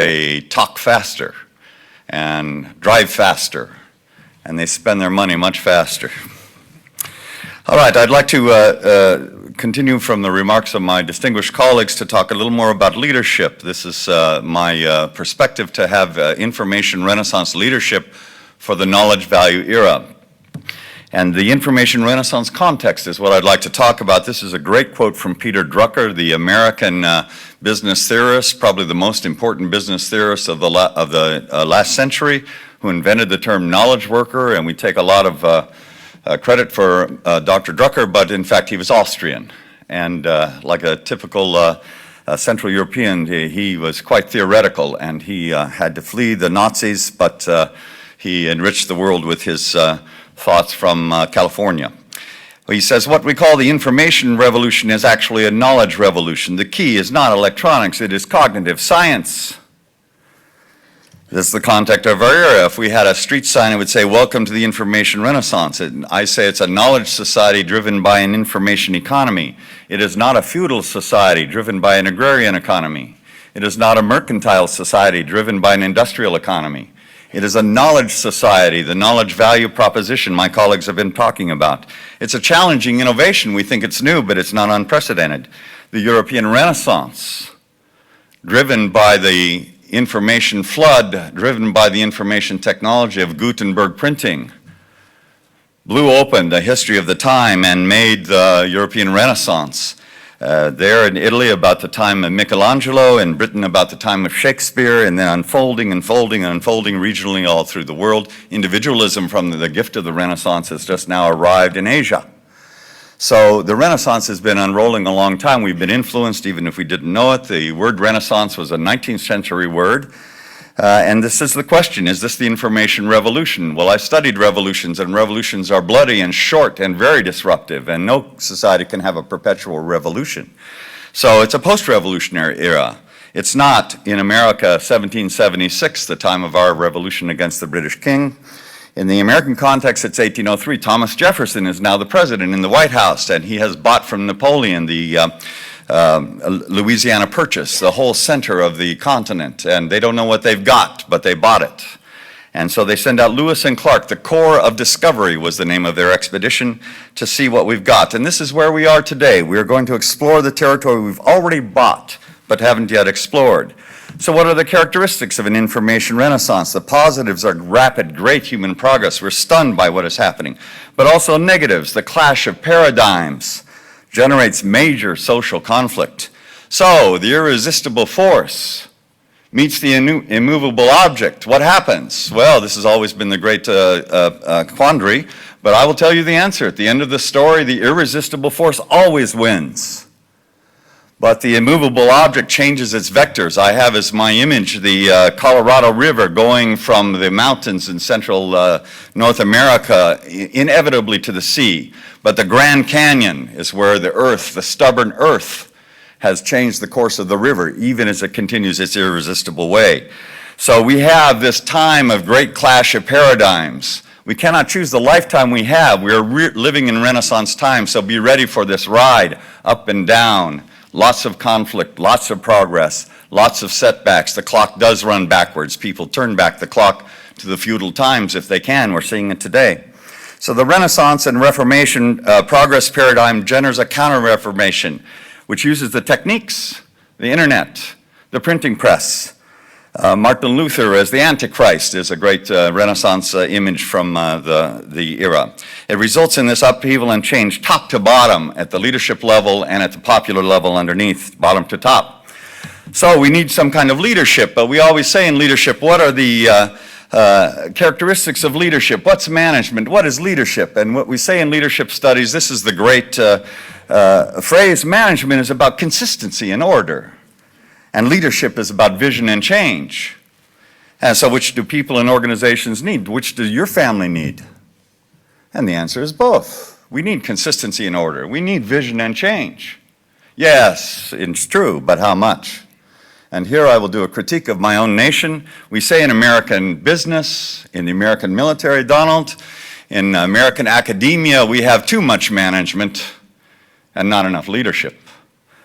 They talk faster and drive faster, and they spend their money much faster. All right, I'd like to continue from the remarks of my distinguished colleagues to talk a little more about leadership. This is my perspective to have information renaissance leadership for the knowledge value era. And the information renaissance context is what I'd like to talk about. This is a great quote from Peter Drucker, the American business theorist, probably the most important business theorist of the last century, who invented the term knowledge worker. And we take a lot of credit for Dr. Drucker, but in fact he was Austrian. And like a typical Central European, he was quite theoretical, and he had to flee the Nazis, but he enriched the world with his thoughts from California. He says, what we call the information revolution is actually a knowledge revolution. The key is not electronics, it is cognitive science. This is the context of our era. If we had a street sign, it would say, welcome to the information renaissance. I say it's a knowledge society driven by an information economy. It is not a feudal society driven by an agrarian economy. It is not a mercantile society driven by an industrial economy. It is a knowledge society, the knowledge value proposition my colleagues have been talking about. It's a challenging innovation. We think it's new, but it's not unprecedented. The European Renaissance, driven by the information flood, driven by the information technology of Gutenberg printing, blew open the history of the time and made the European Renaissance. There in Italy about the time of Michelangelo, in Britain about the time of Shakespeare, and then unfolding regionally all through the world. Individualism from the gift of the Renaissance has just now arrived in Asia. So the Renaissance has been unrolling a long time. We've been influenced even if we didn't know it. The word Renaissance was a 19th century word. And this is the question, is this the information revolution? Well, I studied revolutions, and revolutions are bloody and short and very disruptive, and no society can have a perpetual revolution. So it's a post-revolutionary era. It's not, in America, 1776, the time of our revolution against the British king. In the American context, it's 1803. Thomas Jefferson is now the president in the White House, and he has bought from Napoleon the Louisiana Purchase, the whole center of the continent, and they don't know what they've got, but they bought it. And so they send out Lewis and Clark. The Corps of Discovery was the name of their expedition, to see what we've got. And this is where we are today. We are going to explore the territory we've already bought, but haven't yet explored. So what are the characteristics of an information renaissance? The positives are rapid, great human progress. We're stunned by what is happening. But also negatives, the clash of paradigms generates major social conflict. So the irresistible force meets the immovable object. What happens? Well, this has always been the great quandary, but I will tell you the answer. At the end of the story, the irresistible force always wins. But the immovable object changes its vectors. I have as my image the Colorado River going from the mountains in central North America inevitably to the sea. But the Grand Canyon is where the earth, the stubborn earth, has changed the course of the river, even as it continues its irresistible way. So we have this time of great clash of paradigms. We cannot choose the lifetime we have. We are living in Renaissance time, so be ready for this ride up and down. Lots of conflict, lots of progress, lots of setbacks. The clock does run backwards. People turn back the clock to the feudal times if they can. We're seeing it today. So the Renaissance and Reformation progress paradigm generates a counter-reformation, which uses the techniques, the internet, the printing press. Martin Luther as the Antichrist is a great Renaissance image from the era. It results in this upheaval and change top to bottom at the leadership level and at the popular level underneath, bottom to top. So we need some kind of leadership, but we always say in leadership, what are the characteristics of leadership? What's management? What is leadership? And what we say in leadership studies, this is the great phrase, management is about consistency and order. And leadership is about vision and change. And so which do people and organizations need? Which do your family need? And the answer is both. We need consistency and order. We need vision and change. Yes, it's true, but how much? And here I will do a critique of my own nation. We say in American business, in the American military, Donald, in American academia, we have too much management and not enough leadership.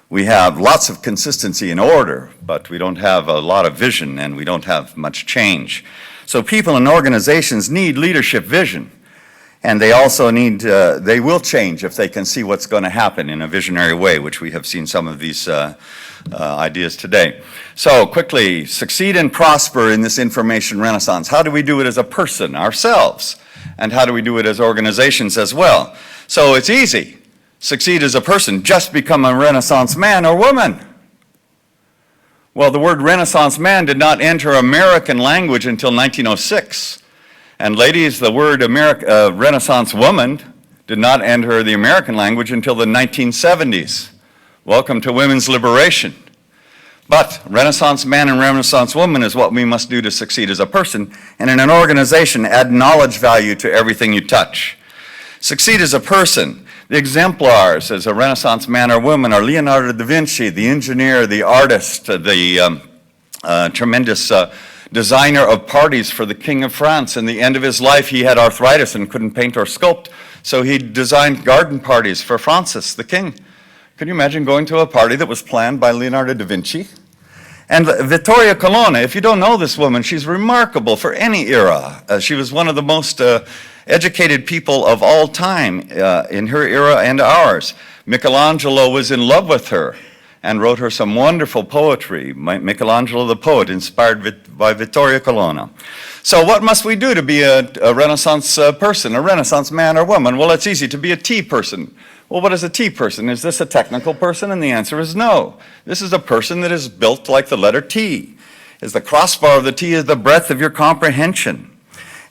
We have lots of consistency and order, but we don't have a lot of vision, and we don't have much change. So people and organizations need leadership vision, and they also need, they will change if they can see what's going to happen in a visionary way, which we have seen some of these ideas today. So quickly, succeed and prosper in this information renaissance. How do we do it as a person, ourselves? And how do we do it as organizations as well? So it's easy. Succeed as a person, just become a Renaissance man or woman. Well, the word Renaissance man did not enter American language until 1906. And ladies, the word Renaissance woman did not enter the American language until the 1970s. Welcome to women's liberation. But Renaissance man and Renaissance woman is what we must do to succeed as a person, and in an organization, add knowledge value to everything you touch. Succeed as a person. The exemplars as a Renaissance man or woman are Leonardo da Vinci, the engineer, the artist, the tremendous designer of parties for the King of France. In the end of his life, he had arthritis and couldn't paint or sculpt, so he designed garden parties for Francis, the king. Can you imagine going to a party that was planned by Leonardo da Vinci? And Vittoria Colonna, if you don't know this woman, she's remarkable for any era. She was one of the most educated people of all time in her era and ours. Michelangelo was in love with her and wrote her some wonderful poetry. Michelangelo the poet, inspired by Vittoria Colonna. So what must we do to be a Renaissance person, a Renaissance man or woman? Well, it's easy to be a T person. Well, what is a T person? Is this a technical person? And the answer is no. This is a person that is built like the letter T. Is the crossbar of the T is the breadth of your comprehension.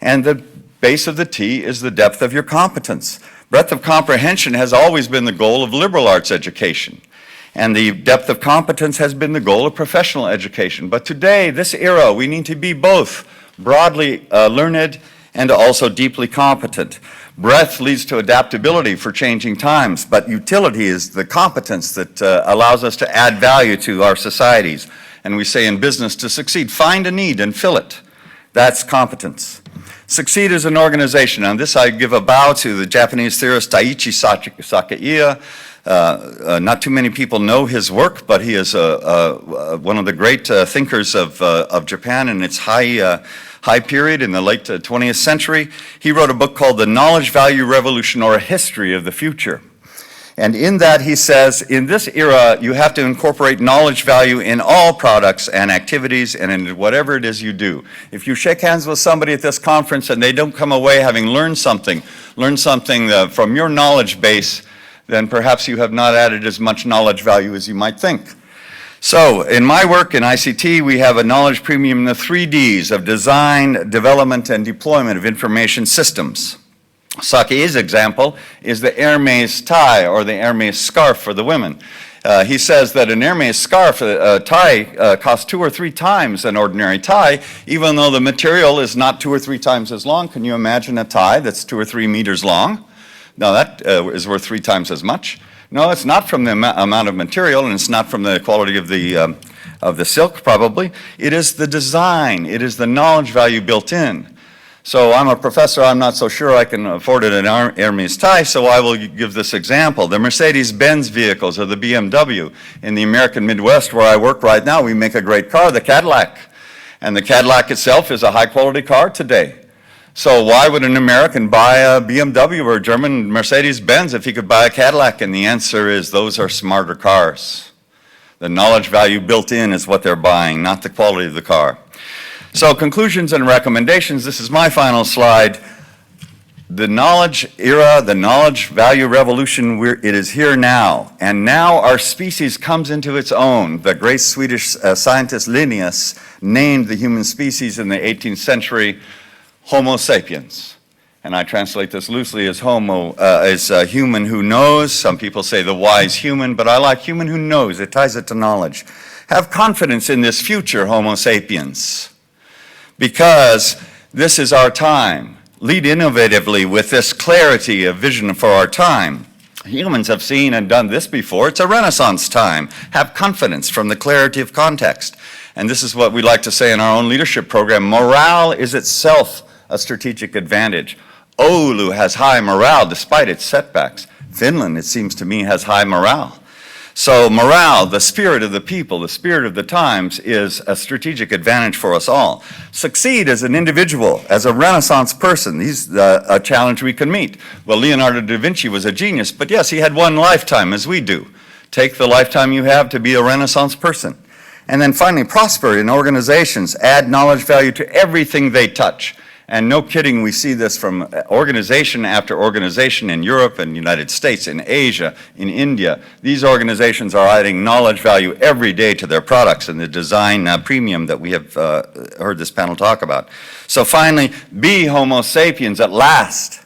And the base of the T is the depth of your competence. Breadth of comprehension has always been the goal of liberal arts education. And the depth of competence has been the goal of professional education. But today, this era, we need to be both broadly learned and also deeply competent. Breadth leads to adaptability for changing times, but utility is the competence that allows us to add value to our societies. And we say in business, to succeed, find a need and fill it. That's competence. Succeed as an organization. On this, I give a bow to the Japanese theorist Taiichi Sakaiya. Not too many people know his work, but he is one of the great thinkers of Japan in its high period in the late 20th century. He wrote a book called The Knowledge Value Revolution, or A History of the Future. And in that he says, in this era, you have to incorporate knowledge value in all products and activities and in whatever it is you do. If you shake hands with somebody at this conference and they don't come away having learned something from your knowledge base, then perhaps you have not added as much knowledge value as you might think. So in my work in ICT, we have a knowledge premium in the 3 Ds of design, development, and deployment of information systems. Sakai's example is the Hermes tie, or the Hermes scarf for the women. He says that an Hermes scarf tie costs 2 or 3 times an ordinary tie, even though the material is not 2 or 3 times as long. Can you imagine a tie that's 2 or 3 meters long? Now that is worth 3 times as much. No, it's not from the amount of material, and it's not from the quality of the silk, probably. It is the design. It is the knowledge value built in. So I'm a professor. I'm not so sure I can afford an Hermes tie, so I will give this example. The Mercedes-Benz vehicles, or the BMW. In the American Midwest, where I work right now, we make a great car, the Cadillac. And the Cadillac itself is a high-quality car today. So why would an American buy a BMW or a German Mercedes-Benz if he could buy a Cadillac? And the answer is those are smarter cars. The knowledge value built in is what they're buying, not the quality of the car. So conclusions and recommendations, this is my final slide. The knowledge era, the knowledge value revolution, it is here now. And now our species comes into its own. The great Swedish scientist Linnaeus named the human species in the 18th century Homo sapiens. And I translate this loosely as human who knows. Some people say the wise human, but I like human who knows. It ties it to knowledge. Have confidence in this future, Homo sapiens, because this is our time. Lead innovatively with this clarity of vision for our time. Humans have seen and done this before. It's a Renaissance time. Have confidence from the clarity of context. And this is what we like to say in our own leadership program. Morale is itself a strategic advantage. Oulu has high morale despite its setbacks. Finland, it seems to me, has high morale. So morale, the spirit of the people, the spirit of the times, is a strategic advantage for us all. Succeed as an individual, as a Renaissance person. These a challenge we can meet. Well, Leonardo da Vinci was a genius, but yes, he had one lifetime, as we do. Take the lifetime you have to be a Renaissance person. And then finally, prosper in organizations, add knowledge value to everything they touch. And no kidding, we see this from organization after organization in Europe and the United States, in Asia, in India. These organizations are adding knowledge value every day to their products and the design premium that we have heard this panel talk about. So finally, be Homo sapiens at last.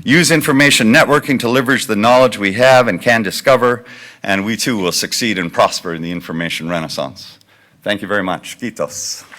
Use information networking to leverage the knowledge we have and can discover, and we too will succeed and prosper in the information renaissance. Thank you very much. Kiitos.